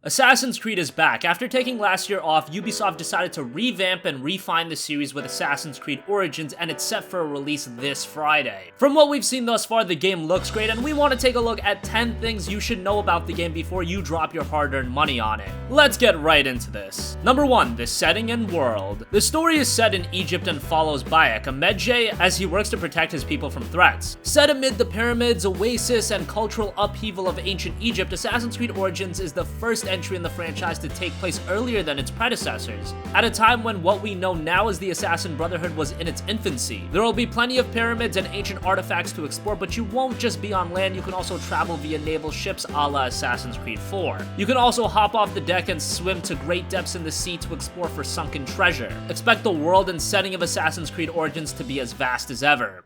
Assassin's Creed is back. After taking last year off, Ubisoft decided to revamp and refine the series with Assassin's Creed Origins, and it's set for a release this Friday. From what we've seen thus far, the game looks great, and we want to take a look at 10 things you should know about the game before you drop your hard-earned money on it. Let's get right into this. Number 1, the setting and world. The story is set in Egypt and follows Bayek, a Medjay, as he works to protect his people from threats. Set amid the pyramids, oasis, and cultural upheaval of ancient Egypt, Assassin's Creed Origins is the first entry in the franchise to take place earlier than its predecessors, at a time when what we know now as the Assassin Brotherhood was in its infancy. There will be plenty of pyramids and ancient artifacts to explore, but you won't just be on land, you can also travel via naval ships a la Assassin's Creed 4. You can also hop off the deck and swim to great depths in the sea to explore for sunken treasure. Expect the world and setting of Assassin's Creed Origins to be as vast as ever.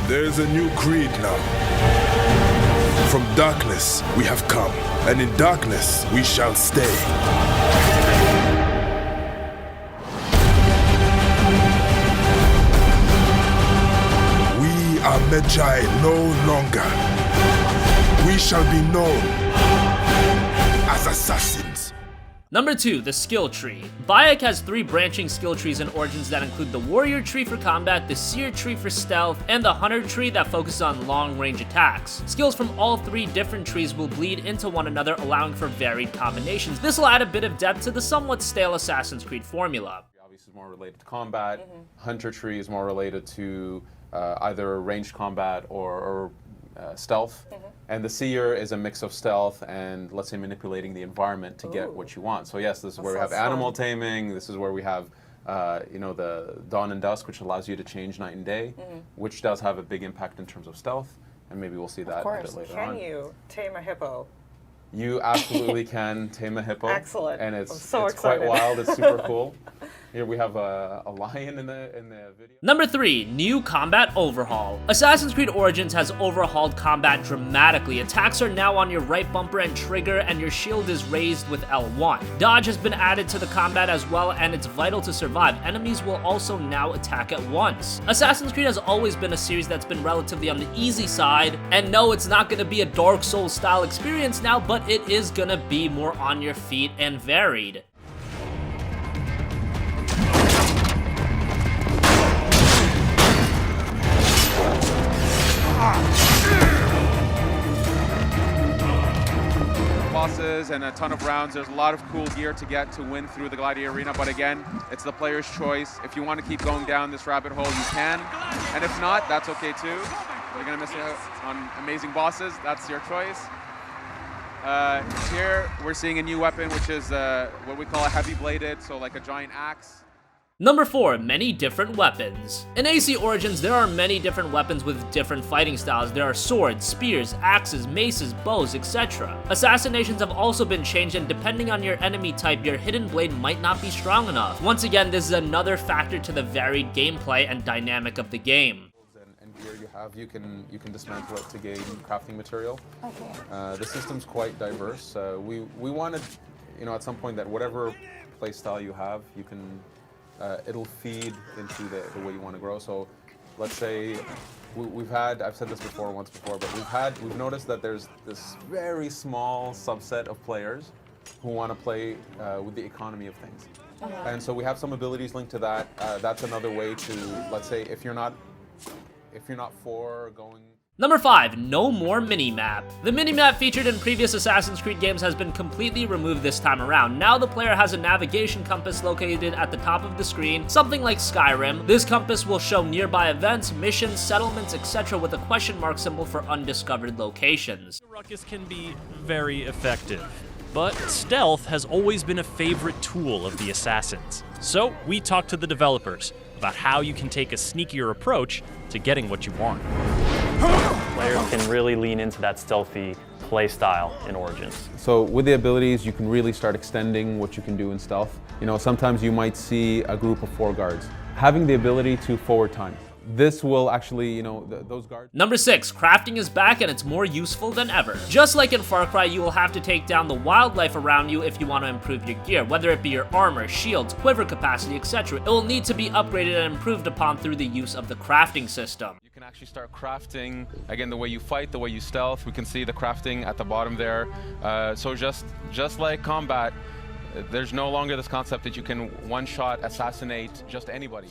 There's a new creed now. From darkness we have come, and in darkness we shall stay. We are Medjay no longer. We shall be known as assassins. Number 2, the skill tree. Bayek has 3 branching skill trees in Origins that include the warrior tree for combat, the seer tree for stealth, and the hunter tree that focuses on long-range attacks. Skills from all 3 different trees will bleed into one another, allowing for varied combinations. This will add a bit of depth to the somewhat stale Assassin's Creed formula. Obviously more related to combat. Hunter tree is more related to either ranged combat or stealth. And the seer is a mix of stealth and, let's say, manipulating the environment to get what you want. So yes, this is where we have animal taming. This is where we have, the dawn and dusk, which allows you to change night and day, which does have a big impact in terms of stealth. And maybe we'll see that a bit later on. Can you tame a hippo? You absolutely can tame a hippo. Excellent. And it's so excited. Quite wild. It's super cool. Here we have a lion in the video. Number 3, new combat overhaul. Assassin's Creed Origins has overhauled combat dramatically. Attacks are now on your right bumper and trigger, and your shield is raised with L1. Dodge has been added to the combat as well, and it's vital to survive. Enemies will also now attack at once. Assassin's Creed has always been a series that's been relatively on the easy side, and no, it's not going to be a Dark Souls style experience now, but it is going to be more on your feet and varied. Bosses and a ton of rounds. There's a lot of cool gear to get to win through the Gladiator Arena, but again, it's the player's choice. If you want to keep going down this rabbit hole, you can, and if not, that's okay too. You're gonna miss out on amazing bosses. That's your choice. Here we're seeing a new weapon, which is what we call a heavy bladed, so like a giant axe. Number 4, many different weapons. In AC Origins, there are many different weapons with different fighting styles. There are swords, spears, axes, maces, bows, etc. Assassinations have also been changed, and depending on your enemy type, your hidden blade might not be strong enough. Once again, this is another factor to the varied gameplay and dynamic of the game. And gear you have, you can dismantle it to gain crafting material. Okay. The system's quite diverse. We wanted, at some point that whatever play style you have, you can. It'll feed into the way you want to grow. So let's say I've said this once before, but we've noticed that there's this very small subset of players who want to play with the economy of things. And so we have some abilities linked to that. That's another way to, let's say, if you're not for going. Number 5, no more minimap. The minimap featured in previous Assassin's Creed games has been completely removed this time around. Now the player has a navigation compass located at the top of the screen, something like Skyrim. This compass will show nearby events, missions, settlements, etc. with a question mark symbol for undiscovered locations. Ruckus can be very effective, but stealth has always been a favorite tool of the Assassins. So we talked to the developers about how you can take a sneakier approach to getting what you want. Players can really lean into that stealthy play style in Origins. So with the abilities, you can really start extending what you can do in stealth. Sometimes you might see a group of 4 guards. Having the ability to forward time. This will actually, those guards. Number 6, crafting is back and it's more useful than ever. Just like in Far Cry, you will have to take down the wildlife around you if you want to improve your gear, whether it be your armor, shields, quiver capacity, etc. It will need to be upgraded and improved upon through the use of the crafting system. You can actually start crafting, again, the way you fight, the way you stealth. We can see the crafting at the bottom there. So just like combat, there's no longer this concept that you can one-shot assassinate just anybody.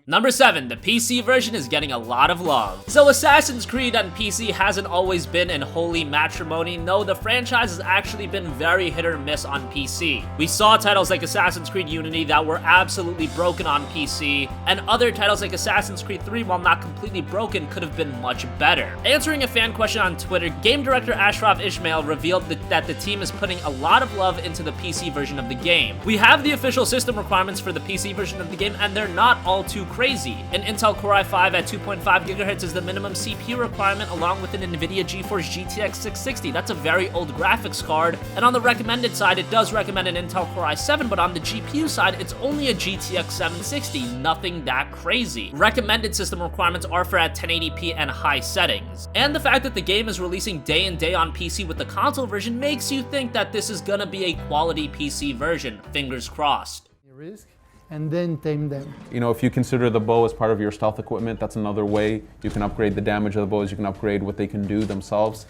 Number 7, the PC version is getting a lot of love. So Assassin's Creed on PC hasn't always been in holy matrimony. No, the franchise has actually been very hit or miss on PC. We saw titles like Assassin's Creed Unity that were absolutely broken on PC, and other titles like Assassin's Creed 3, while not completely broken, could have been much better. Answering a fan question on Twitter, game director Ashraf Ishmael revealed that the team is putting a lot of love into the PC version of the game. We have the official system requirements for the PC version of the game, and they're not all too crazy. An Intel Core i5 at 2.5 GHz is the minimum CPU requirement, along with an NVIDIA GeForce GTX 660. That's a very old graphics card, and on the recommended side, it does recommend an Intel Core i7, but on the GPU side, it's only a GTX 760, nothing that crazy. Recommended system requirements are for at 1080p and high settings. And the fact that the game is releasing day and day on PC with the console version makes you think that this is gonna be a quality PC version. Fingers crossed. Risk and then tame them. You know, if you consider the bow as part of your stealth equipment, that's another way you can upgrade the damage of the bows, you can upgrade what they can do themselves.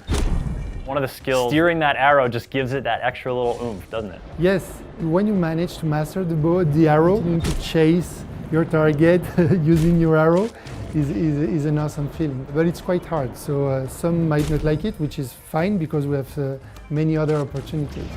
One of the skills, steering that arrow just gives it that extra little oomph, doesn't it? Yes, when you manage to master the bow, the arrow, to chase your target using your arrow is an awesome feeling. But it's quite hard, so some might not like it, which is fine because we have many other opportunities.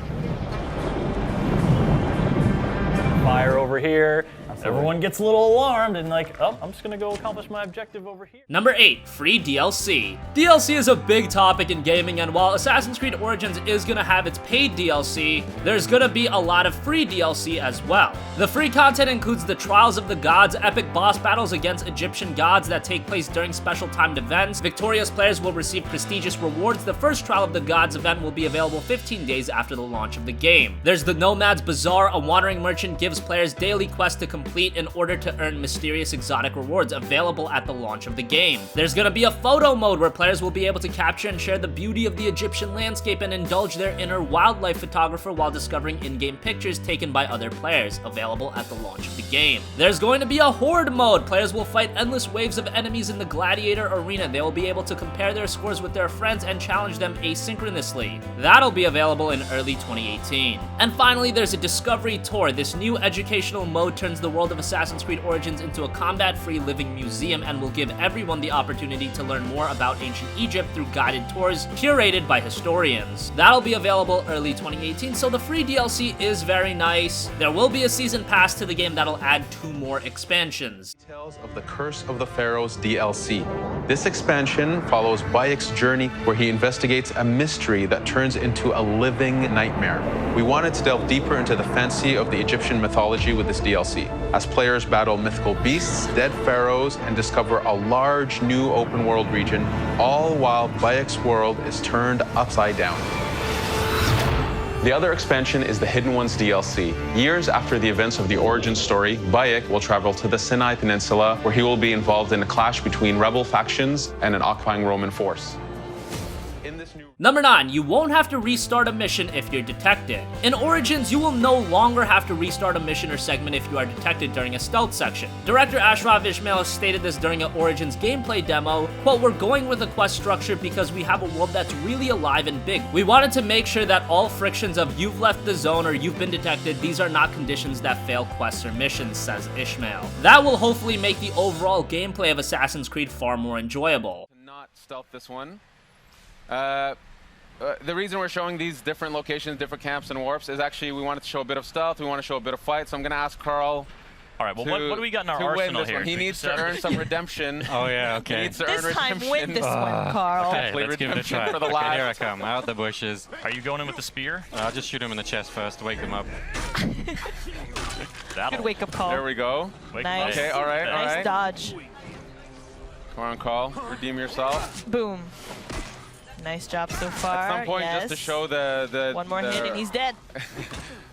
Fire over here. Everyone gets a little alarmed and like, oh, I'm just gonna go accomplish my objective over here. Number 8, free DLC. DLC is a big topic in gaming, and while Assassin's Creed Origins is gonna have its paid DLC, there's gonna be a lot of free DLC as well. The free content includes the Trials of the Gods, epic boss battles against Egyptian gods that take place during special timed events. Victorious players will receive prestigious rewards. The first Trial of the Gods event will be available 15 days after the launch of the game. There's the Nomad's Bazaar. A wandering merchant gives players daily quests to complete in order to earn mysterious exotic rewards available at the launch of the game. There's gonna be a photo mode where players will be able to capture and share the beauty of the Egyptian landscape and indulge their inner wildlife photographer while discovering in-game pictures taken by other players, available at the launch of the game. There's going to be a horde mode. Players will fight endless waves of enemies in the gladiator arena. They will be able to compare their scores with their friends and challenge them asynchronously. That'll be available in early 2018. And finally, there's a discovery tour. This new educational mode turns the world of Assassin's Creed Origins into a combat-free living museum and will give everyone the opportunity to learn more about ancient Egypt through guided tours curated by historians. That'll be available early 2018, so the free DLC is very nice. There will be a season pass to the game that'll add 2 more expansions. Tales of the Curse of the Pharaohs DLC. This expansion follows Bayek's journey where he investigates a mystery that turns into a living nightmare. We wanted to delve deeper into the fantasy of the Egyptian mythology with this DLC, as players battle mythical beasts, dead pharaohs, and discover a large new open world region, all while Bayek's world is turned upside down. The other expansion is the Hidden Ones DLC. Years after the events of the origin story, Bayek will travel to the Sinai Peninsula, where he will be involved in a clash between rebel factions and an occupying Roman force. Number 9, you won't have to restart a mission if you're detected. In Origins, you will no longer have to restart a mission or segment if you are detected during a stealth section. Director Ashraf Ishmael stated this during an Origins gameplay demo, quote, "We're going with a quest structure because we have a world that's really alive and big. We wanted to make sure that all frictions of you've left the zone or you've been detected, these are not conditions that fail quests or missions," says Ishmael. That will hopefully make the overall gameplay of Assassin's Creed far more enjoyable. Not stealth this one. The reason we're showing these different locations, different camps and warps is actually we wanted to show a bit of stealth, we want to show a bit of fight, so I'm going to ask Carl. All right, well, what do we got in our arsenal here? He needs to earn some redemption. Oh, yeah, okay. He needs to earn This time, redemption. win this one, Carl. Okay, let's give it a try. For the Okay, last. here I come, out the bushes. Are you going in with the spear? I'll just shoot him in the chest first to wake them up. That'll Good wake-up call. There we go. wake Nice. them up. Okay, all right, all Nice right. dodge. Come on, Carl. Redeem yourself. Boom. Nice job so far. At some point, yes. just to show the One more hit and he's dead.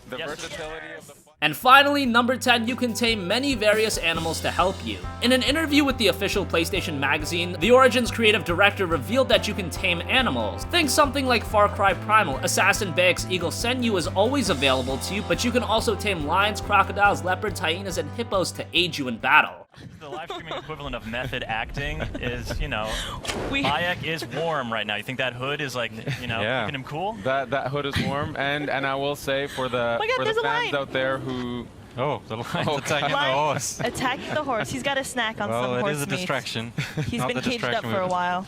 the versatility of the fight. And finally, number 10, you can tame many various animals to help you. In an interview with the official PlayStation magazine, the Origins creative director revealed that you can tame animals. Think something like Far Cry Primal. Assassin Bayek's Eagle Senyu is always available to you, but you can also tame lions, crocodiles, leopards, hyenas, and hippos to aid you in battle. The live streaming equivalent of method acting is, you know, We- Bayek is warm right now. You think that hood is like, you know, Yeah. making him cool? That hood is warm, and I will say for the my God, for there's the a fans line. out there who Oh, the line's Oh, attacking the Lion horse. attacking the horse. He's got a snack on Well, some it horse is a meat. distraction. He's Not been the caged up distraction for a with- while.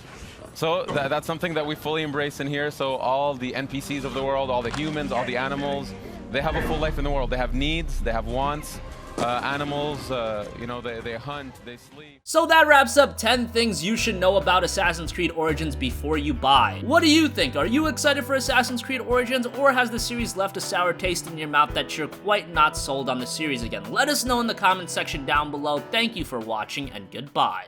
So that's something that we fully embrace in here. So all the NPCs of the world, all the humans, all the animals, they have a full life in the world. They have needs, they have wants. Animals, you know, they hunt, they sleep. So that wraps up 10 things you should know about Assassin's Creed Origins before you buy. What do you think? Are you excited for Assassin's Creed Origins, or has the series left a sour taste in your mouth that you're quite not sold on the series again? Let us know in the comments section down below. Thank you for watching, and goodbye.